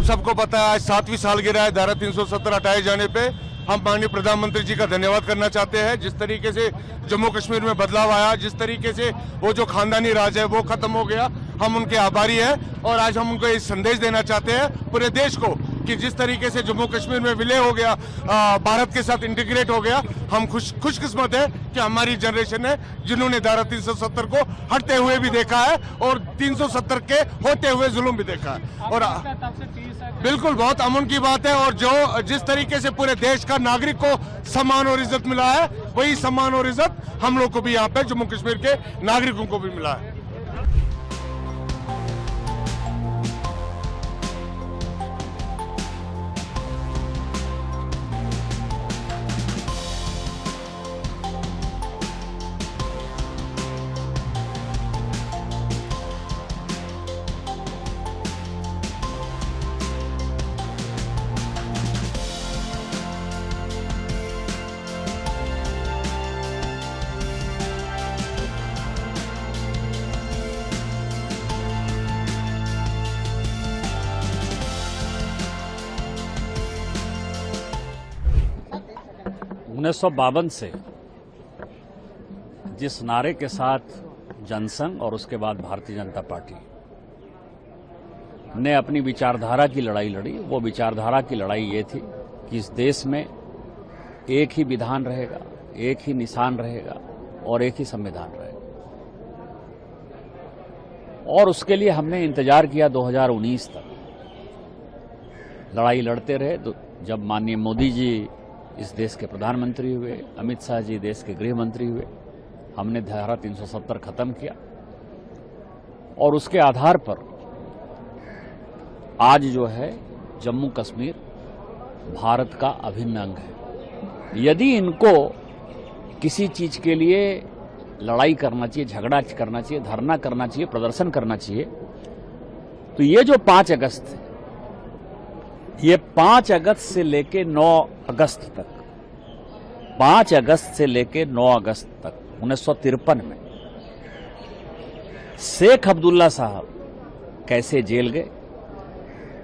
आप सबको पता है आज 7वीं सालगिरह है धारा 370 हटाए जाने पे। हम माननीय प्रधानमंत्री जी का धन्यवाद करना चाहते हैं। जिस तरीके से जम्मू कश्मीर में बदलाव आया, जिस तरीके से वो जो खानदानी राज है वो खत्म हो गया, हम उनके आभारी हैं। और आज हम उनको ये संदेश देना चाहते हैं पूरे देश को कि जिस तरीके से जम्मू कश्मीर में विलय हो गया, भारत के साथ इंटीग्रेट हो गया, हम खुशकिस्मत है कि हमारी जनरेशन है जिन्होंने धारा 370 को हटते हुए भी देखा है और 370 के होते हुए जुल्म भी देखा है। और बिल्कुल बहुत अमन की बात है। और जो जिस तरीके से पूरे देश का नागरिक को सम्मान और इज्जत मिला है, वही सम्मान और इज्जत हम लोग को भी यहाँ पे जम्मू कश्मीर के नागरिकों को भी मिला है। (1952) से जिस नारे के साथ जनसंघ और उसके बाद भारतीय जनता पार्टी ने अपनी विचारधारा की लड़ाई लड़ी, वो विचारधारा की लड़ाई ये थी कि इस देश में एक ही विधान रहेगा, एक ही निशान रहेगा और एक ही संविधान रहेगा। और उसके लिए हमने इंतजार किया 2019 तक, लड़ाई लड़ते रहे। जब माननीय मोदी जी इस देश के प्रधानमंत्री हुए, अमित शाह जी देश के गृह मंत्री हुए, हमने धारा 370 खत्म किया और उसके आधार पर आज जो है जम्मू कश्मीर भारत का अभिन्न अंग है। यदि इनको किसी चीज के लिए लड़ाई करना चाहिए, झगड़ा करना चाहिए, धरना करना चाहिए, प्रदर्शन करना चाहिए, तो ये जो 5 अगस्त है, ये 5 अगस्त से लेके 9 अगस्त तक, 5 अगस्त से लेके 9 अगस्त तक 1953 में शेख अब्दुल्ला साहब कैसे जेल गए,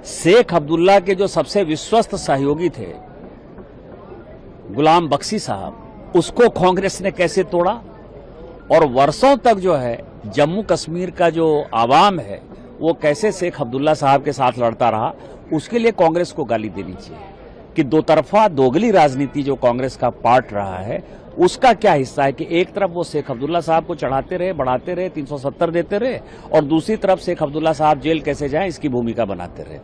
शेख अब्दुल्ला के जो सबसे विश्वस्त सहयोगी थे गुलाम बख्शी साहब, उसको कांग्रेस ने कैसे तोड़ा, और वर्षों तक जो है जम्मू कश्मीर का जो आवाम है वो कैसे शेख अब्दुल्ला साहब के साथ लड़ता रहा, उसके लिए कांग्रेस को गाली देनी चाहिए कि दो तरफा दोगली राजनीति जो कांग्रेस का पार्ट रहा है उसका क्या हिस्सा है कि एक तरफ वो शेख अब्दुल्ला साहब को चढ़ाते रहे, बढ़ाते रहे, 370 देते रहे, और दूसरी तरफ शेख अब्दुल्ला साहब जेल कैसे जाएं इसकी भूमिका बनाते रहे।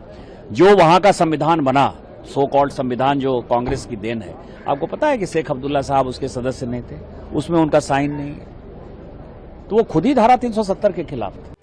जो वहां का संविधान बना, सो कॉल्ड संविधान, जो कांग्रेस की देन है, आपको पता है कि शेख अब्दुल्ला साहब उसके सदस्य नहीं थे, उसमें उनका साइन नहीं है, तो वो खुद ही धारा 370 के खिलाफ थे।